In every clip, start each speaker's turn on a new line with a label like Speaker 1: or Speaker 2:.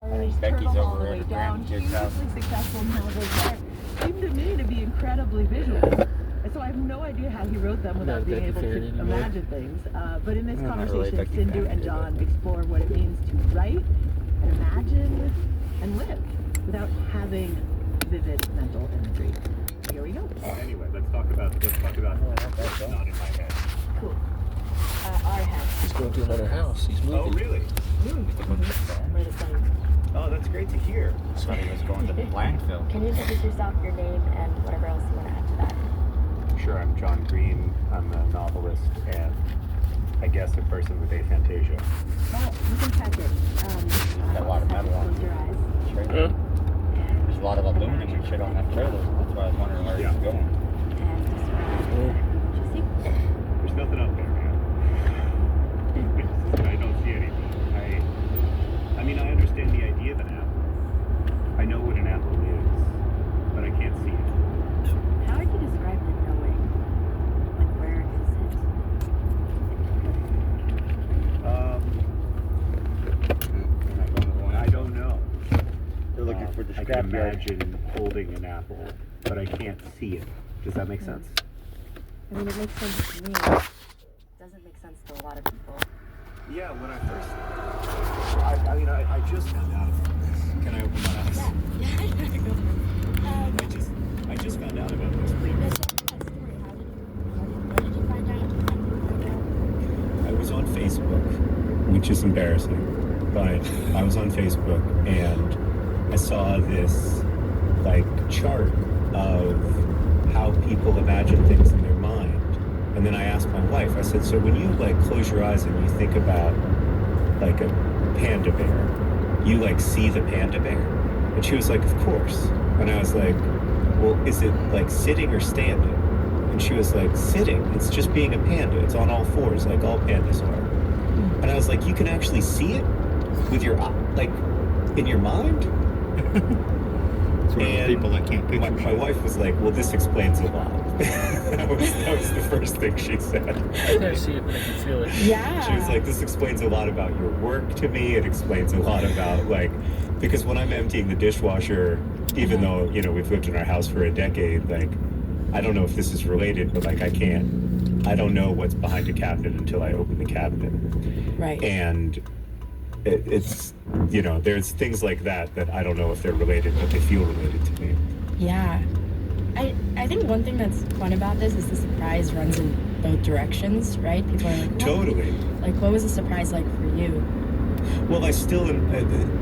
Speaker 1: Becky's over at her grandkids' house.
Speaker 2: Hugely successful novelist there seemed to me to be incredibly visual. And so I have no idea how he wrote them without being able to imagine things. But in this conversation, Sindhu and John explore what it means to write, imagine, and live without having vivid mental imagery. Here we go.
Speaker 3: Anyway, let's talk about what's not in my head.
Speaker 2: Cool. Our head.
Speaker 4: He's going to another house. He's moving.
Speaker 3: Oh, really?
Speaker 2: Right aside.
Speaker 3: Oh, that's great to hear.
Speaker 1: That's why he was going to the landfill.
Speaker 5: Can you introduce yourself, your name, and whatever else you want to add to that?
Speaker 3: Sure, I'm John Green. I'm a novelist and I guess a person with aphantasia.
Speaker 2: Well, you can catch it.
Speaker 1: Got a lot of metal on
Speaker 2: Close your eyes.
Speaker 1: trailer. There's a lot of aluminum and shit on that trailer. That's why I was wondering where he was going.
Speaker 5: And describe what you see.
Speaker 3: There's nothing up there, man. I don't see anything. I mean, I understand the idea of an apple. I know what an apple is, but I can't see it.
Speaker 5: How would you describe the knowing? Like where it sits?
Speaker 3: I don't know.
Speaker 1: They're looking for the
Speaker 3: I can
Speaker 1: scrapyard.
Speaker 3: imagine holding an apple, but I can't see it. Does that make sense?
Speaker 5: I mean, it makes sense to me. It doesn't make sense to a lot of people.
Speaker 3: Yeah, when I first... I just found out about this. Can I open my eyes?
Speaker 5: Yeah.
Speaker 3: I just found out about this.
Speaker 5: Wait, let's talk about that story. Where did you find out?
Speaker 3: I was on Facebook, which is embarrassing, but I was on Facebook and I saw this chart of how people imagine things in their mind. And then I asked my wife, I said, so when you close your eyes and you think about a panda bear, you see the panda bear? And she was like, of course. And I was like, well, is it sitting or standing? And she was like, sitting. It's just being a panda. It's on all fours, like all pandas are. And I was like, you can actually see it with your in your mind?
Speaker 1: And people that can't picture
Speaker 3: my wife was like, well, this explains a lot. that was the first thing she said.
Speaker 4: I can't see it, but I can feel it.
Speaker 5: Yeah.
Speaker 3: She was like, this explains a lot about your work to me. It explains a lot about because when I'm emptying the dishwasher, even though, we've lived in our house for a decade, I don't know if this is related, but I don't know what's behind a cabinet until I open the cabinet.
Speaker 5: Right.
Speaker 3: And it's, there's things like that I don't know if they're related, but they feel related to me.
Speaker 5: Yeah. I think one thing that's fun about this is the surprise runs in both directions, right? People are like,
Speaker 3: Totally.
Speaker 5: What was the surprise like for you?
Speaker 3: Well, I still,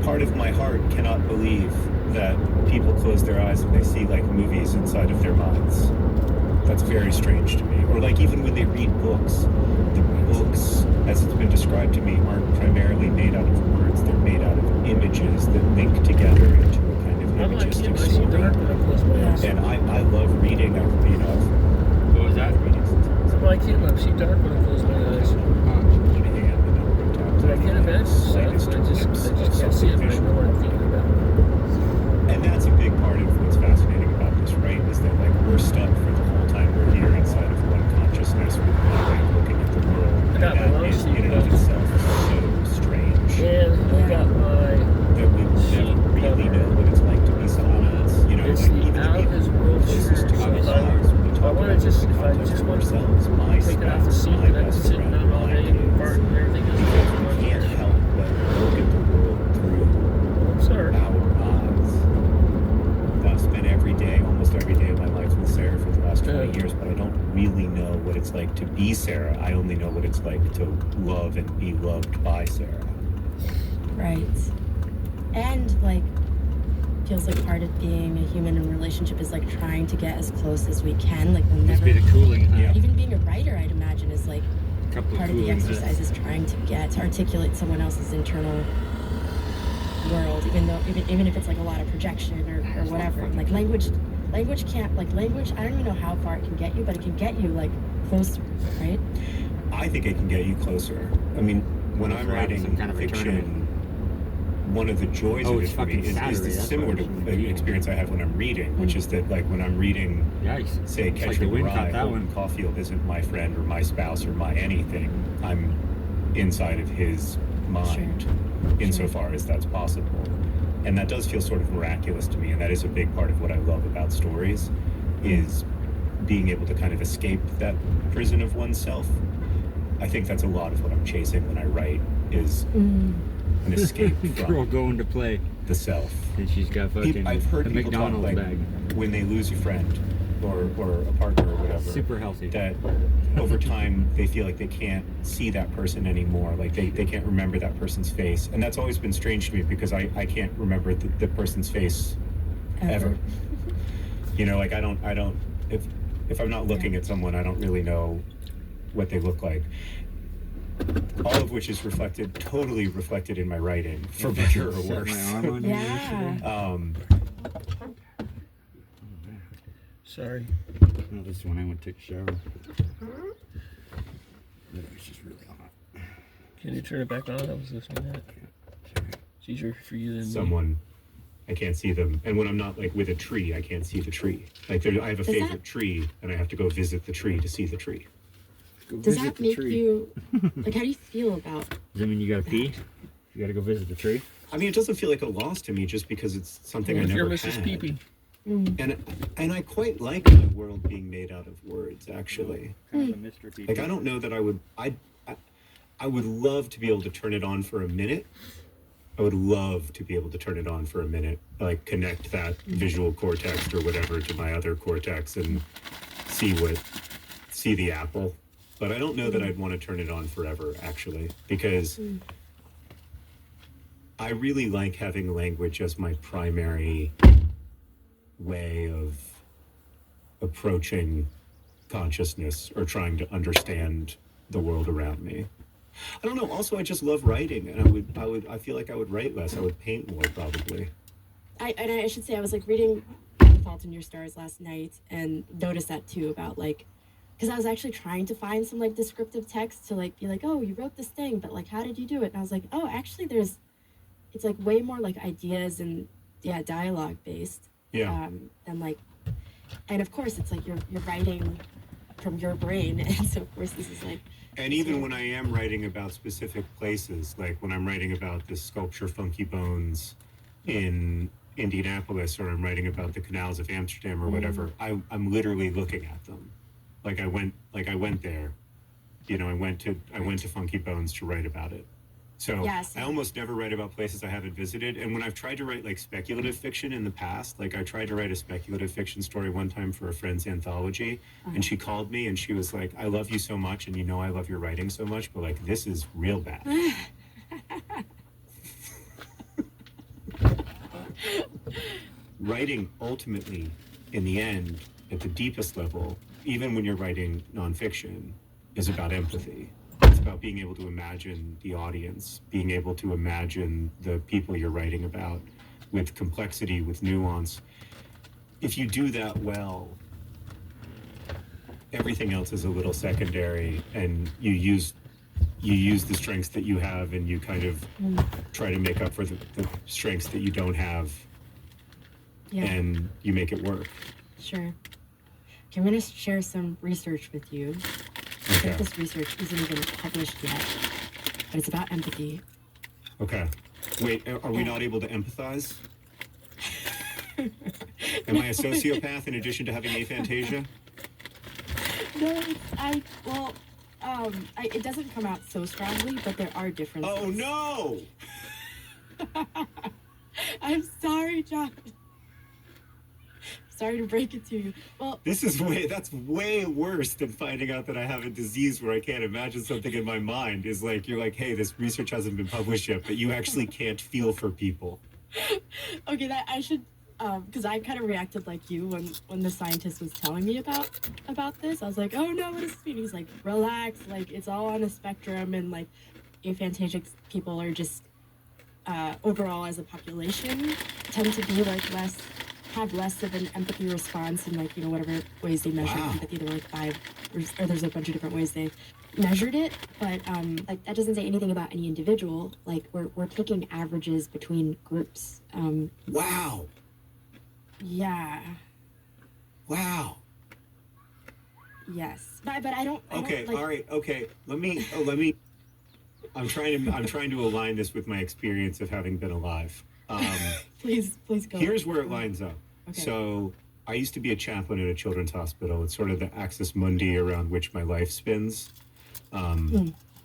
Speaker 3: part of my heart cannot believe that people close their eyes and they see movies inside of their minds. That's very strange to me. Or even when they read books, the books, as it's been described to me, aren't primarily made out of words. They're made out of images that link together into a kind of imagistic story. And I love reading.
Speaker 1: What was that?
Speaker 4: Well, I can't see dark when I close my eyes. But I can't imagine stuff, so I just can't see it, but I know what I'm thinking about.
Speaker 3: And that's a big part of what's fascinating about this, right? Is that we're stuck for the whole time we're here inside of one consciousness with one way of looking at the world. And that is in and of itself so strange.
Speaker 4: And I got my
Speaker 3: that we never really know what it's like to be someone else.
Speaker 4: It's the out of his world
Speaker 3: closest to
Speaker 4: so
Speaker 3: our lives, when we
Speaker 4: if I
Speaker 3: talk
Speaker 4: want
Speaker 3: about
Speaker 4: to just,
Speaker 3: the
Speaker 4: if I
Speaker 3: context
Speaker 4: just
Speaker 3: of
Speaker 4: want
Speaker 3: ourselves,
Speaker 4: to
Speaker 3: my
Speaker 4: take it off the
Speaker 3: spouse,
Speaker 4: seat
Speaker 3: my
Speaker 4: and I can
Speaker 3: best
Speaker 4: sit
Speaker 3: friend,
Speaker 4: down all
Speaker 3: my
Speaker 4: day and fart
Speaker 3: kids,
Speaker 4: and everything is
Speaker 3: because we can't help but look at the world through
Speaker 4: I'm sorry.
Speaker 3: our eyes. I've spent almost every day of my life with Sarah for the last 20 years, but I don't really know what it's like to be Sarah. I only know what it's like to love and be loved by Sarah.
Speaker 5: Right. And feels like part of being a human in a relationship is trying to get as close as we can. We'll
Speaker 1: Must
Speaker 5: never.
Speaker 1: be the cooling, huh?
Speaker 3: Yeah.
Speaker 5: Even being a writer, I'd imagine, is
Speaker 1: Couple
Speaker 5: part of the exercise is trying to articulate someone else's internal world, even if it's a lot of projection or whatever. Language can't language. I don't even know how far it can get you, but it can get you closer, right?
Speaker 3: I think it can get you closer. I mean, when I'm writing
Speaker 1: some kind of
Speaker 3: fiction, one of the joys of it for me is similar to the experience I have when I'm reading, which is that when I'm reading, say, Catcher in the Rye, Holden Caulfield isn't my friend or my spouse or my anything. I'm inside of his mind, insofar as that's possible. And that does feel sort of miraculous to me, and that is a big part of what I love about stories, is being able to kind of escape that prison of oneself. I think that's a lot of what I'm chasing when I write, is an escape
Speaker 1: Girl
Speaker 3: from
Speaker 1: going to play.
Speaker 3: the self.
Speaker 1: And she's got fucking
Speaker 3: I've heard
Speaker 1: a
Speaker 3: people talk,
Speaker 1: McDonald's
Speaker 3: like,
Speaker 1: bag.
Speaker 3: when they lose a friend or a partner or whatever,
Speaker 1: Super healthy.
Speaker 3: that over time they feel like they can't see that person anymore, like they can't remember that person's face. And that's always been strange to me, because I can't remember the person's face ever. You know, like I don't if I'm not looking at someone, I don't really know what they look like. All of which is totally reflected in my writing, for better or worse.
Speaker 1: My arm on you yesterday.
Speaker 4: Sorry.
Speaker 1: No, this is when I went to take a shower. It was just really hot.
Speaker 4: Can you turn it back on? I was listening to that. It's easier for you than me.
Speaker 3: Someone, I can't see them. And when I'm not like with a tree, I can't see the tree. Like I have a favorite tree, and I have to go visit the tree to see the tree.
Speaker 5: Does that make you, like, how do you feel about?
Speaker 1: Does that mean you gotta pee? You gotta go visit the tree?
Speaker 3: I mean, it doesn't feel like a loss to me, just because it's something I never
Speaker 4: You're
Speaker 3: had.
Speaker 4: Mrs. Pee-Pee.
Speaker 3: And I quite like my world being made out of words, actually.
Speaker 1: Kind of a Mr. Pee-Pee.
Speaker 3: Like, I don't know that I would love to be able to turn it on for a minute. I would love to be able to turn it on for a minute, like connect that visual cortex or whatever to my other cortex and see the apple. But I don't know that I'd want to turn it on forever, actually, because I really like having language as my primary way of approaching consciousness or trying to understand the world around me. I don't know. Also, I just love writing, and I feel like I would write less. I would paint more, probably.
Speaker 5: I should say, I was like reading Fault in Your Stars last night and noticed that too, about like, because I was actually trying to find some like descriptive text to like be like, oh, you wrote this thing, but like, how did you do it? And I was like, oh, actually, it's like way more like ideas and dialogue based.
Speaker 3: Yeah.
Speaker 5: And like, and of course, it's like you're writing from your brain, and so of course this is like.
Speaker 3: And even when I am writing about specific places, like when I'm writing about the sculpture Funky Bones in Indianapolis, or I'm writing about the canals of Amsterdam or whatever, I'm literally looking at them. Like I went there, you know, I went to Funky Bones to write about it. So
Speaker 5: yes.
Speaker 3: I almost never write about places I haven't visited. And when I've tried to write like speculative fiction in the past, like I tried to write a speculative fiction story one time for a friend's anthology, and she called me and she was like, I love you so much, and you know I love your writing so much, but like this is real bad. Writing ultimately, in the end, at the deepest level, even when you're writing nonfiction, is about empathy. It's about being able to imagine the audience, being able to imagine the people you're writing about with complexity, with nuance. If you do that well, everything else is a little secondary, and you use the strengths that you have, and you kind of try to make up for the strengths that you don't have, and you make it work.
Speaker 5: Sure. Okay, I'm going to share some research with you. I think this research isn't even published yet, but it's about empathy.
Speaker 3: Okay. Wait, are we not able to empathize? Am I a sociopath in addition to having aphantasia?
Speaker 5: No, it doesn't come out so strongly, but there are differences.
Speaker 3: Oh, no!
Speaker 5: I'm sorry, John. Sorry to break it to you. Well,
Speaker 3: that's way worse than finding out that I have a disease where I can't imagine something in my mind. Is like, you're like, hey, this research hasn't been published yet, but you actually can't feel for people.
Speaker 5: Okay, that I should, because I kind of reacted like you when the scientist was telling me about this. I was like, oh no, what does this mean? He's like, relax, like it's all on a spectrum, and like aphantasic people are just overall as a population tend to be like have less of an empathy response in like, you know, whatever ways they measure empathy. There were like 5 or there's a bunch of different ways they measured it, but like that doesn't say anything about any individual. Like we're picking averages between groups.
Speaker 3: Wow.
Speaker 5: Yeah.
Speaker 3: Wow.
Speaker 5: Yes. But I don't
Speaker 3: Okay,
Speaker 5: like,
Speaker 3: all right, okay. Let me I'm trying to align this with my experience of having been alive.
Speaker 5: Please go.
Speaker 3: Here's where it lines up.
Speaker 5: Okay.
Speaker 3: So I used to be a chaplain at a children's hospital. It's sort of the axis mundi around which my life spins.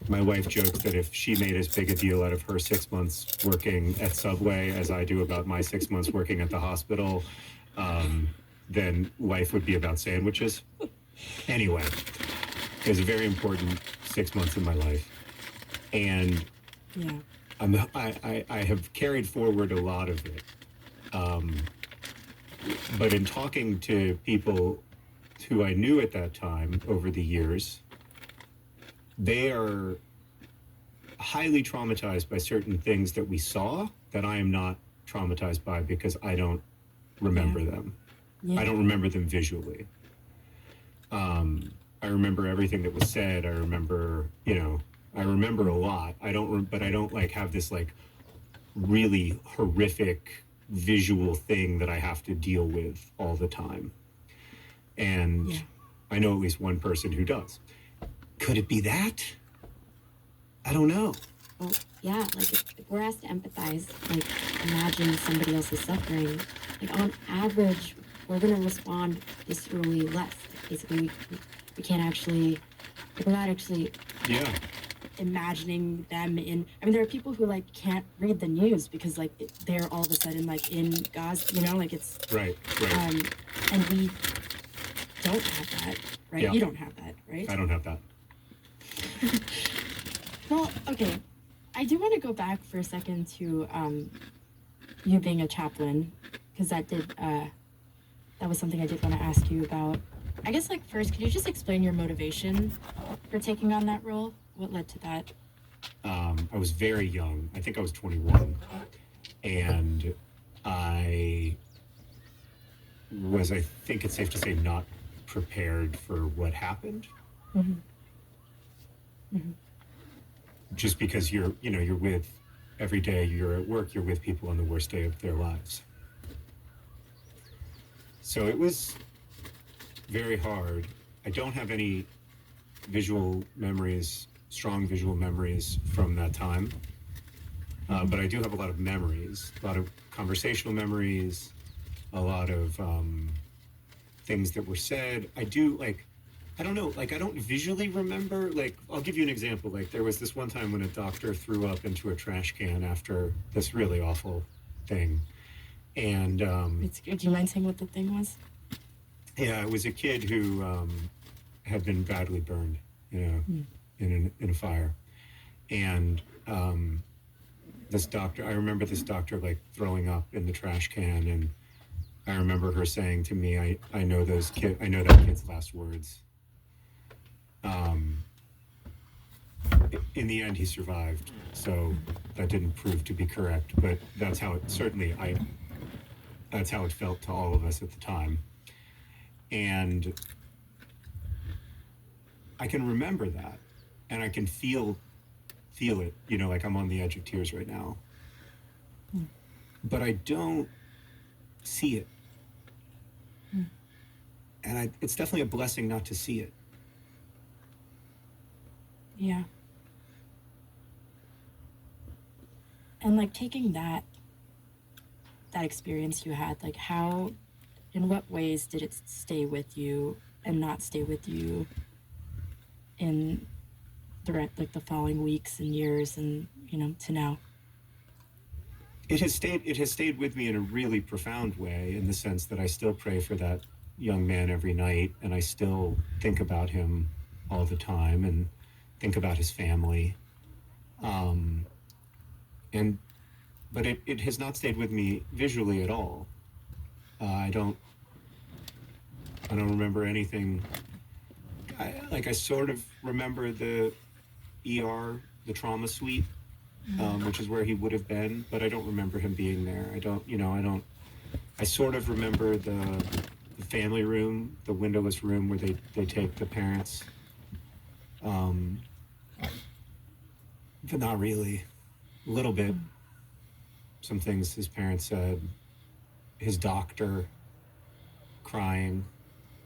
Speaker 3: My wife jokes that if she made as big a deal out of her 6 months working at Subway as I do about my 6 months working at the hospital, then life would be about sandwiches. Anyway, it was a very important 6 months in my life. And
Speaker 5: Yeah.
Speaker 3: I have carried forward a lot of it. But in talking to people who I knew at that time over the years, they are highly traumatized by certain things that we saw that I am not traumatized by because I don't remember them.
Speaker 5: Yeah.
Speaker 3: I don't remember them visually. I remember everything that was said. I remember, I remember a lot. But I don't like have this like really horrific visual thing that I have to deal with all the time. And I know at least one person who does. Could it be that? I don't know.
Speaker 5: Well, yeah, like if we're asked to empathize, like imagine somebody else is suffering, like on average, we're gonna respond viscerally less. Basically, we can't actually, like, we're not actually imagining them in. I mean, there are people who like can't read the news because like they're all of a sudden like in Gaza, like it's
Speaker 3: right.
Speaker 5: And we don't have that, right?
Speaker 3: Yeah.
Speaker 5: You don't have that, right?
Speaker 3: I don't have that.
Speaker 5: Well, okay. I do want to go back for a second to you being a chaplain, because that was something I did want to ask you about. I guess, like, first, could you just explain your motivation for taking on that role? What led to that?
Speaker 3: I was very young. I think I was 21. And I think it's safe to say, not prepared for what happened.
Speaker 5: Mm-hmm. Mm-hmm.
Speaker 3: Just because you're with, every day you're at work, you're with people on the worst day of their lives. So it was very hard. I don't have any strong visual memories from that time. But I do have a lot of memories, a lot of conversational memories, a lot of things that were said. I don't visually remember, I'll give you an example. There was this one time when a doctor threw up into a trash can after this really awful thing. And
Speaker 5: do you mind saying what the thing was?
Speaker 3: Yeah, it was a kid who had been badly burned, in a fire. And I remember this doctor throwing up in the trash can, and I remember her saying to me, I know that kid's last words. In the end, he survived, so that didn't prove to be correct, but that's how it felt to all of us at the time. And I can remember that, and I can feel it, I'm on the edge of tears right now. But I don't see it. And it's definitely a blessing not to see it.
Speaker 5: Yeah. And taking that experience you had, in what ways did it stay with you and not stay with you in the following weeks and years and, to now?
Speaker 3: It has stayed with me in a really profound way, in the sense that I still pray for that young man every night, and I still think about him all the time and think about his family. But it has not stayed with me visually at all. I don't remember anything. I sort of remember the ER, the trauma suite, which is where he would have been, but I don't remember him being there. I sort of remember the family room, the windowless room where they take the parents. But not really. A little bit. Some things his parents said. His doctor crying.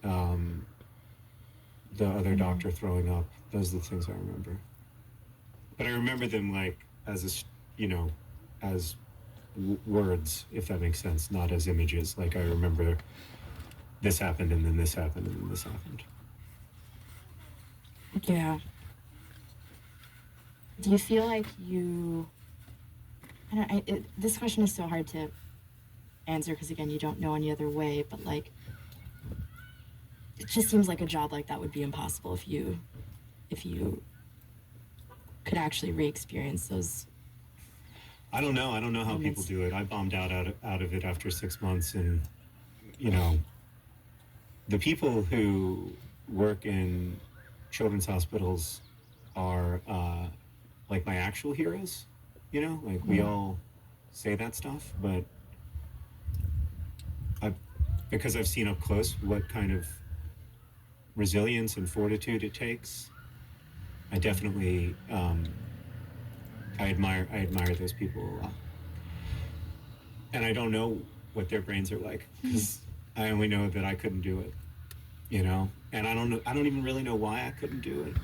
Speaker 3: The other doctor throwing up. Those are the things I remember. But I remember them as words, if that makes sense, not as images. Like I remember this happened and then this happened and then this happened.
Speaker 5: Yeah. Do you feel like you... this question is so hard to answer because, again, you don't know any other way, but, like, it just seems like a job like that would be impossible if you could actually re-experience those.
Speaker 3: I don't know how people do it. I bombed out of it after 6 months, and, you know, the people who work in children's hospitals are, like, my actual heroes, you know? Like, we all say that stuff, but because I've seen up close what kind of resilience and fortitude it takes, I definitely, I admire those people a lot. And I don't know what their brains are like, because I only know that I couldn't do it, you know? And I don't even really know why I couldn't do it.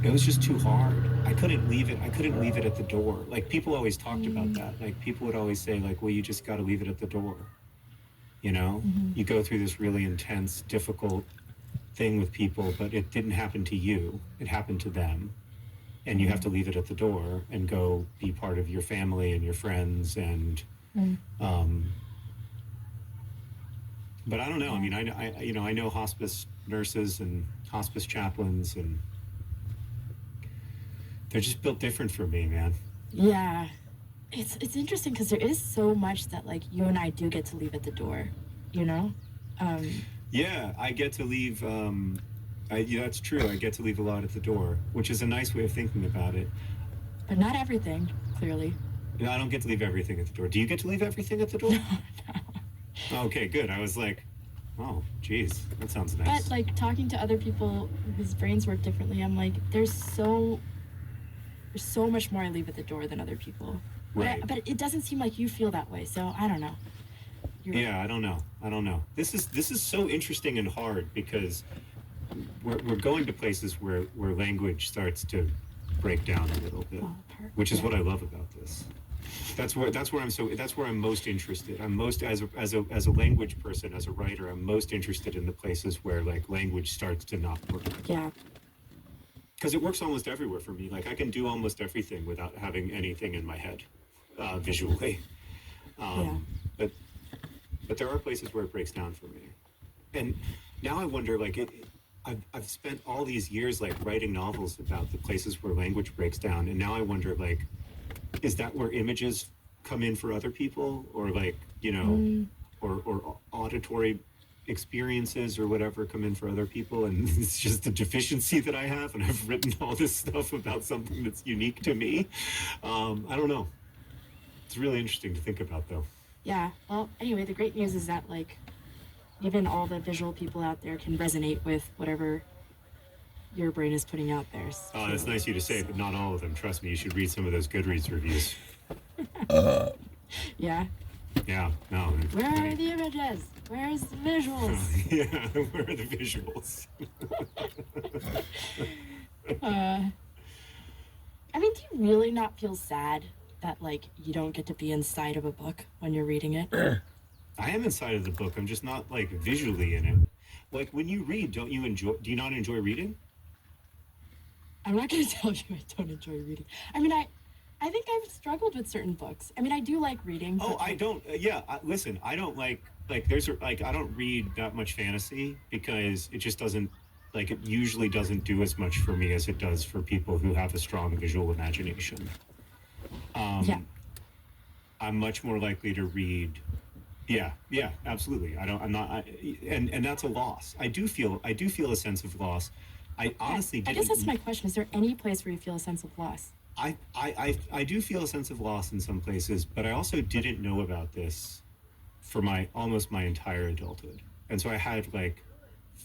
Speaker 3: It was just too hard. I couldn't leave it at the door. Like, people always talked about that. Like, people would always say, like, well, you just got to leave it at the door. You know? You go through this really intense, difficult thing with people, but it didn't happen to you. It happened to them. And you have to leave it at the door and go be part of your family and your friends. And, but I don't know. I mean, I know hospice nurses and hospice chaplains, and they're just built different for me, man.
Speaker 5: Yeah. It's interesting because there is so much that, like, you and I do get to leave at the door, you know?
Speaker 3: Yeah, I get to leave, yeah, that's true. I get to leave a lot at the door, which is a nice way of thinking about it.
Speaker 5: But not everything, clearly.
Speaker 3: No, I don't get to leave everything at the door. Do you get to leave everything at the door?
Speaker 5: No.
Speaker 3: Okay, good. I was like, oh, geez, that sounds nice.
Speaker 5: But, like, talking to other people whose brains work differently, I'm like, there's so much more I leave at the door than other people.
Speaker 3: Right.
Speaker 5: But it doesn't seem like you feel that way, so I don't know.
Speaker 3: Yeah, I don't know. This is so interesting and hard because we're going to places where language starts to break down a little bit, which is what I love about this. That's where I'm most interested. I'm most as a language person, as a writer, I'm most interested in the places where, like, language starts to not work.
Speaker 5: Yeah.
Speaker 3: Because it works almost everywhere for me. Like, I can do almost everything without having anything in my head, visually. But there are places where it breaks down for me. And now I wonder, like, I've spent all these years, like, writing novels about the places where language breaks down, and now I wonder, like, is that where images come in for other people, or, like, you know, or auditory experiences or whatever come in for other people, and it's just a deficiency that I have, and I've written all this stuff about something that's unique to me. I don't know. It's really interesting to think about, though.
Speaker 5: Yeah. Well, anyway, the great news is that, like, even all the visual people out there can resonate with whatever your brain is putting out there. So,
Speaker 3: oh, that's nice of you to say, but not all of them. Trust me, you should read some of those Goodreads reviews.
Speaker 5: Yeah.
Speaker 3: Yeah, no.
Speaker 5: Where are the images? Where's the visuals?
Speaker 3: Yeah, where are the visuals?
Speaker 5: I mean, do you really not feel sad that, like, you don't get to be inside of a book when you're reading it?
Speaker 3: I am inside of the book. I'm just not, like, visually in it. Like, when you read, do you not enjoy reading?
Speaker 5: I'm not going to tell you I don't enjoy reading. I mean, I think I've struggled with certain books. I mean, I do like reading.
Speaker 3: Oh, I don't. Listen, I don't like I don't read that much fantasy because it just doesn't, like, it usually doesn't do as much for me as it does for people who have a strong visual imagination.
Speaker 5: Yeah.
Speaker 3: I'm much more likely to read. Yeah, absolutely. And that's a loss. I do feel a sense of loss. I honestly didn't.
Speaker 5: I guess that's my question. Is there any place where you feel a sense of loss?
Speaker 3: I do feel a sense of loss in some places, but I also didn't know about this for almost my entire adulthood. And so I had, like,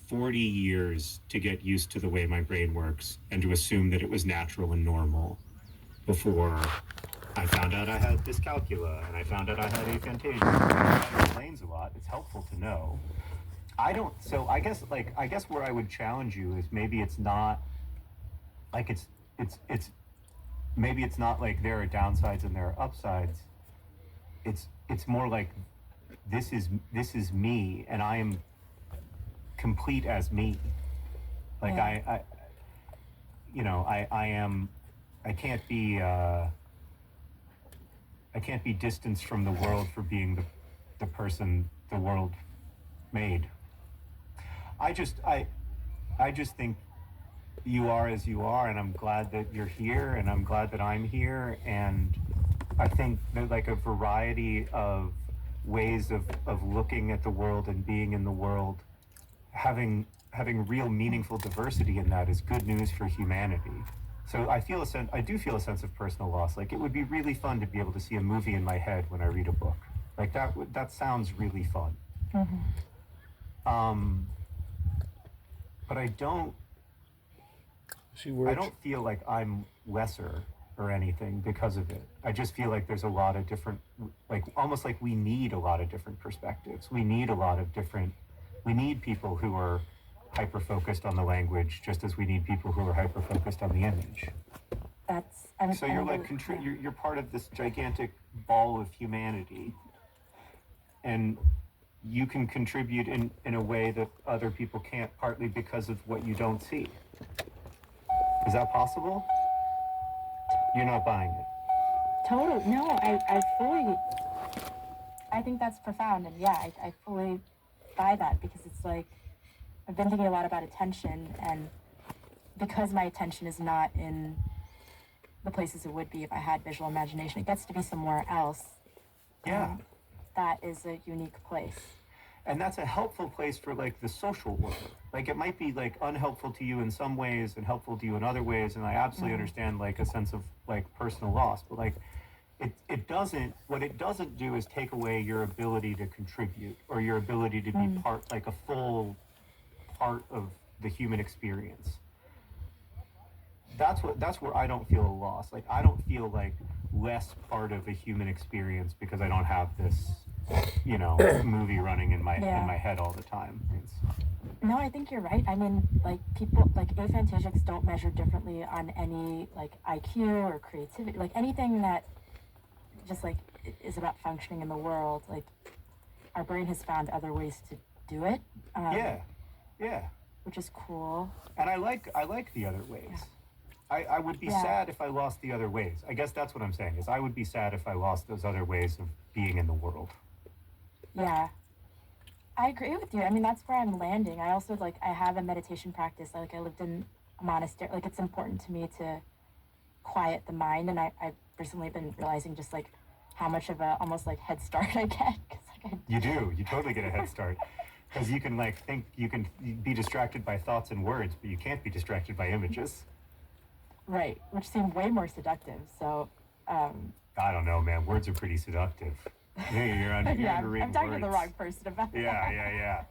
Speaker 3: 40 years to get used to the way my brain works and to assume that it was natural and normal before I found out I had dyscalculia and I found out I had aphantasia. That explains a lot. It's helpful to know. So I guess where I would challenge you is maybe it's not like maybe it's not like there are downsides and there are upsides. it's more like this is me, and I am complete as me. Like I am. I can't be distanced from the world for being the person the world made. I just think you are as you are, and I'm glad that you're here, and I'm glad that I'm here, and I think there's like a variety of ways of looking at the world and being in the world, having real meaningful diversity in that is good news for humanity. So I do feel a sense of personal loss. Like, it would be really fun to be able to see a movie in my head when I read a book. Like, that sounds really fun. But I don't feel like I'm lesser or anything because of it. I just feel like there's a lot of different, like, almost like we need a lot of different perspectives. We need people who are hyper-focused on the language, just as we need people who are hyper-focused on the image. So you're like, you're part of this gigantic ball of humanity, and you can contribute in a way that other people can't, partly because of what you don't see. Is that possible? You're not buying it.
Speaker 5: Totally. No, I think that's profound, and yeah, I fully buy that, because it's like, I've been thinking a lot about attention, and because my attention is not in the places it would be if I had visual imagination, it gets to be somewhere else.
Speaker 3: Yeah.
Speaker 5: That is a unique place.
Speaker 3: And that's a helpful place for, like, the social world. Like, it might be, like, unhelpful to you in some ways and helpful to you in other ways, and I absolutely understand, like, a sense of, like, personal loss, but, like, what it doesn't do is take away your ability to contribute, or your ability to be part, like, a full part of the human experience. That's where I don't feel a loss. Like, I don't feel like less part of a human experience because I don't have this, movie running in my head all the time.
Speaker 5: No, I think you're right. I mean, like, people, like, aphantasics don't measure differently on any, like, IQ or creativity, like, anything that just, like, is about functioning in the world. Like, our brain has found other ways to do it.
Speaker 3: Yeah.
Speaker 5: Which is cool.
Speaker 3: And I like the other ways.
Speaker 5: Yeah.
Speaker 3: I would be sad if I lost the other ways. I guess that's what I'm saying, is I would be sad if I lost those other ways of being in the world.
Speaker 5: Yeah. I agree with you. I mean, that's where I'm landing. I also, like, I have a meditation practice. Like, I lived in a monastery. Like, it's important to me to quiet the mind. And I've recently been realizing just, like, how much of a, almost, like, head start I get. 'Cause, like,
Speaker 3: You do. You totally get a head start. Because you can, like, you can be distracted by thoughts and words, but you can't be distracted by images.
Speaker 5: Right, which seem way more seductive. So,
Speaker 3: I don't know, man. Words are pretty seductive. You're underrating
Speaker 5: I'm talking
Speaker 3: words.
Speaker 5: to the wrong person about that.
Speaker 3: Yeah.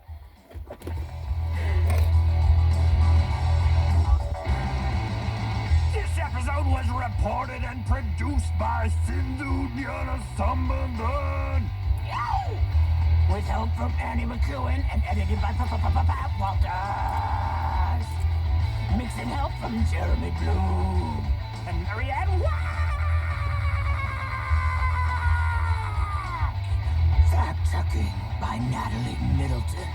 Speaker 6: This episode was reported and produced by Sindhu Dhyanasambandan. With help from Annie McEwen and edited by Walters. Mixing help from Jeremy Bloom and Marianne Wack. Fact-checking by Natalie Middleton.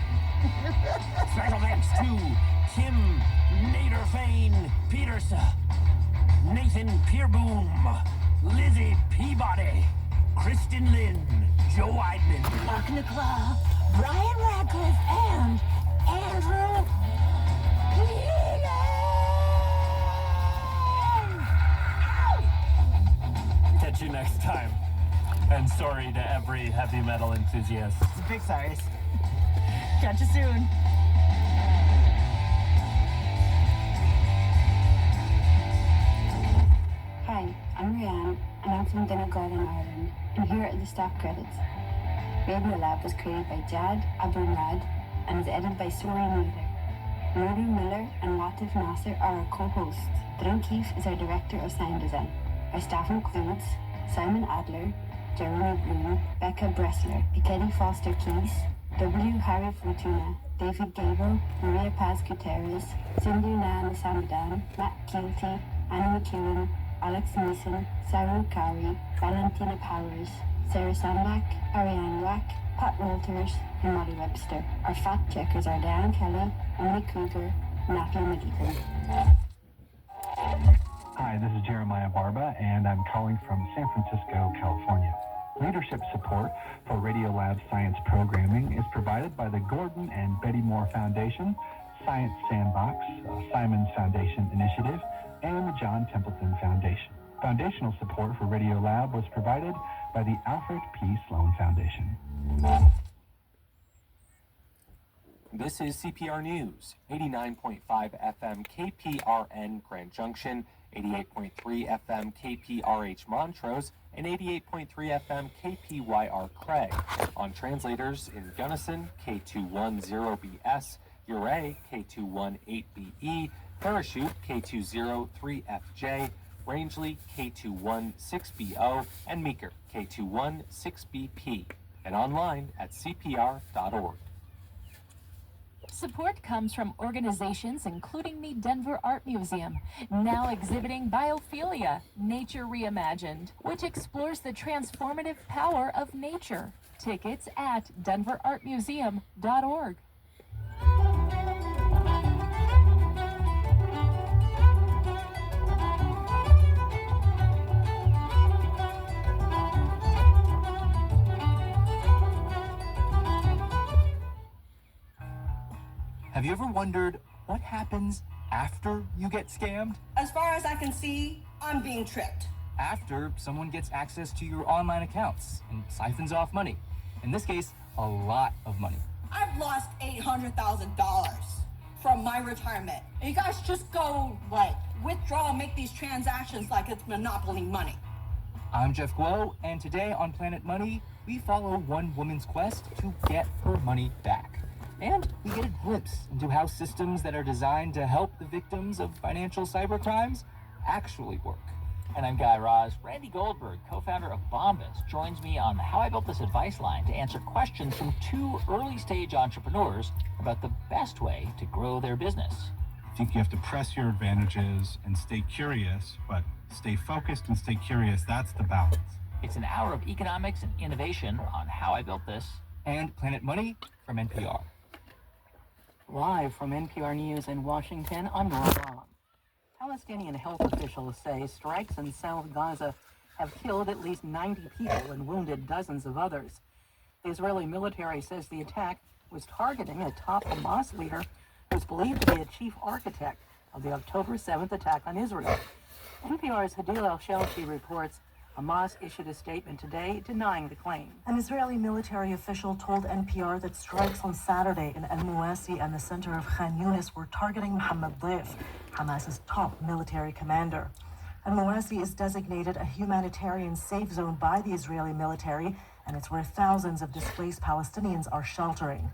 Speaker 6: Special thanks to Kim Naderfane Peterson, Nathan Peerboom, Lizzie Peabody, Kristen Lynn, Joe Weidman, Mark Nicklaw, Brian Radcliffe, and Andrew Neely! Catch you next time. And sorry to every heavy metal enthusiast.
Speaker 2: Big sorries.
Speaker 5: Catch you soon.
Speaker 7: Hi, I'm Rianne, and I'm from Donegal in Ireland, and here are the staff credits. Radiolab was created by Jad Abumrad and is edited by Sori Miller. Murdo Miller and Latif Nasser are our co-hosts. Dren Keefe is our director of sound design. Our staff includes Simon Adler, Jeremy Bloom, Becca Bressler, Piketty Foster Keys, W. Harry Fortuna, David Gable, Maria Paz Gutierrez, Sindhu Nansamadan, Matt Keelty, Annie McEwen, Alex Mason, Sarah Kari, Valentina Powers, Sarah Sandbach, Ariane Wack, Pat Walters, and Molly Webster. Our fact checkers are Diane Kelly, Emily Kruger, and Natalie McGeegan.
Speaker 8: Hi, this is Jeremiah Barba, and I'm calling from San Francisco, California. Leadership support for Radiolab science programming is provided by the Gordon and Betty Moore Foundation, Science Sandbox, Simons Foundation Initiative, and the John Templeton Foundation. Foundational support for Radiolab was provided by the Alfred P. Sloan Foundation.
Speaker 9: This is CPR News, 89.5 FM KPRN Grand Junction, 88.3 FM KPRH Montrose, and 88.3 FM KPYR Craig. On translators in Gunnison, K210BS, Uray, K218BE, Parachute, K203FJ, Rangeley, K216BO, and Meeker, K216BP, and online at cpr.org.
Speaker 10: Support comes from organizations including the Denver Art Museum, now exhibiting Biophilia, Nature Reimagined, which explores the transformative power of nature. Tickets at denverartmuseum.org.
Speaker 11: Have you ever wondered what happens after you get scammed?
Speaker 12: As far as I can see, I'm being tricked.
Speaker 11: After someone gets access to your online accounts and siphons off money. In this case, a lot of money.
Speaker 12: I've lost $800,000 from my retirement. And you guys just go, withdraw and make these transactions like it's monopoly money.
Speaker 11: I'm Jeff Guo, and today on Planet Money, we follow one woman's quest to get her money back. And we get a glimpse into how systems that are designed to help the victims of financial cybercrimes actually work.
Speaker 13: And I'm Guy Raz. Randy Goldberg, co-founder of Bombas, joins me on How I Built This Advice Line to answer questions from two early-stage entrepreneurs about the best way to grow their business.
Speaker 14: I think you have to press your advantages and stay curious, but stay focused and stay curious. That's the balance.
Speaker 13: It's an hour of economics and innovation on How I Built This.
Speaker 11: And Planet Money from NPR.
Speaker 15: Live from NPR News in Washington, I'm Laura Long. Palestinian health officials say strikes in South Gaza have killed at least 90 people and wounded dozens of others. The Israeli military says the attack was targeting a top Hamas leader who's believed to be a chief architect of the October 7th attack on Israel. NPR's Hadil Al-Shalchi reports Hamas issued a statement today denying the claim.
Speaker 16: An Israeli military official told NPR that strikes on Saturday in Al-Muwasi and the center of Khan Yunis were targeting Mohammed Deif, Hamas's top military commander. Al-Muwasi is designated a humanitarian safe zone by the Israeli military, and it's where thousands of displaced Palestinians are sheltering.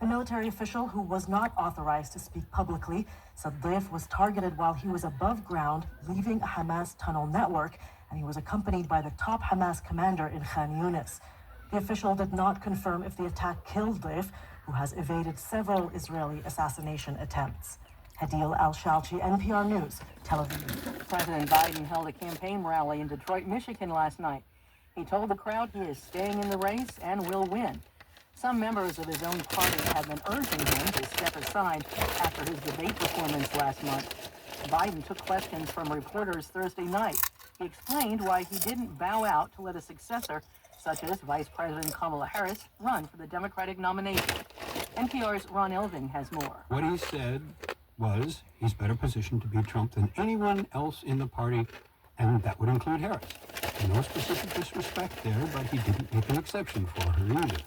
Speaker 16: The military official, who was not authorized to speak publicly, said Deif was targeted while he was above ground, leaving a Hamas tunnel network, and he was accompanied by the top Hamas commander in Khan Yunis. The official did not confirm if the attack killed Deif, who has evaded several Israeli assassination attempts. Hadil Al-Shalchi, NPR News, Tel Aviv.
Speaker 15: President Biden held a campaign rally in Detroit, Michigan last night. He told the crowd he is staying in the race and will win. Some members of his own party have been urging him to step aside after his debate performance last month. Biden took questions from reporters Thursday night. He explained why he didn't bow out to let a successor, such as Vice President Kamala Harris, run for the Democratic nomination. NPR's Ron Elving has more.
Speaker 17: What he said was he's better positioned to beat Trump than anyone else in the party, and that would include Harris. No specific disrespect there, but he didn't make an exception for her either.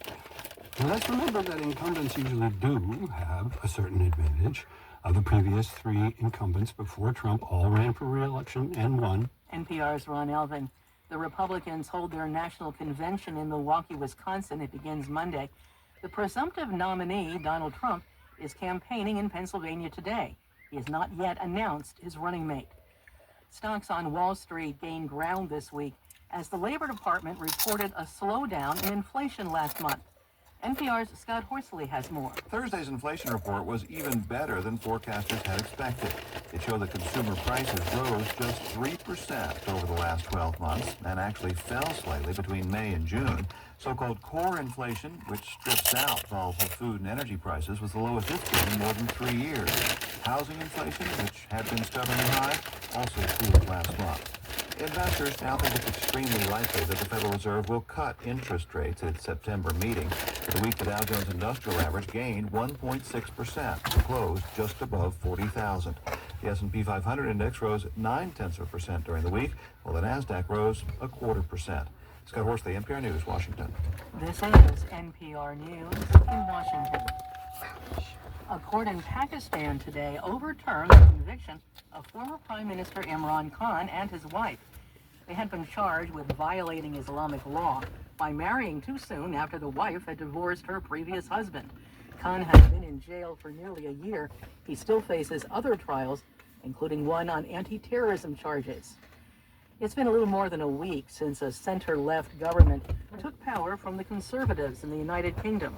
Speaker 17: Now let's remember that incumbents usually do have a certain advantage. The previous three incumbents before Trump all ran for re-election and won.
Speaker 15: NPR's Ron Elving. The Republicans hold their national convention in Milwaukee, Wisconsin. It begins Monday. The presumptive nominee, Donald Trump, is campaigning in Pennsylvania today. He has not yet announced his running mate. Stocks on Wall Street gained ground this week as the Labor Department reported a slowdown in inflation last month. NPR's Scott Horsley has more.
Speaker 18: Thursday's inflation report was even better than forecasters had expected. It showed that consumer prices rose just 3% over the last 12 months and actually fell slightly between May and June. So-called core inflation, which strips out volatile food and energy prices, was the lowest it's been in more than 3 years. Housing inflation, which had been stubbornly high, also cooled last month. Investors now think it's extremely likely that the Federal Reserve will cut interest rates at its September meeting. For the week, the Dow Jones Industrial Average gained 1.6% to close just above 40,000. The S&P 500 index rose 0.9% during the week, while the NASDAQ rose 0.25%. Scott Horsley, NPR News, Washington.
Speaker 15: This is NPR News in Washington. A court in Pakistan today overturned the conviction of former Prime Minister Imran Khan and his wife. They had been charged with violating Islamic law by marrying too soon after the wife had divorced her previous husband. Khan has been in jail for nearly a year. He still faces other trials, including one on anti-terrorism charges. It's been a little more than a week since a center-left government took power from the Conservatives in the United Kingdom.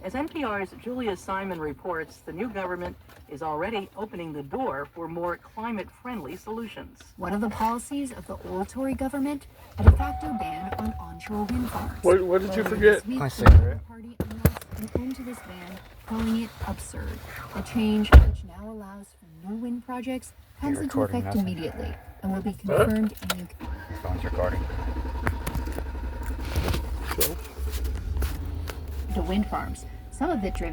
Speaker 15: As NPR's Julia Simon reports, the new government is already opening the door for more climate-friendly solutions.
Speaker 19: One of the policies of the old Tory government, a de facto ban on onshore wind farms.
Speaker 4: What did you forget?
Speaker 19: My cigarette. Party announced an end to this ban, calling it absurd. The change, which now allows for new wind projects, comes into effect immediately and will be confirmed in UK.
Speaker 1: Phone's recording.
Speaker 19: The wind farms, some of it driven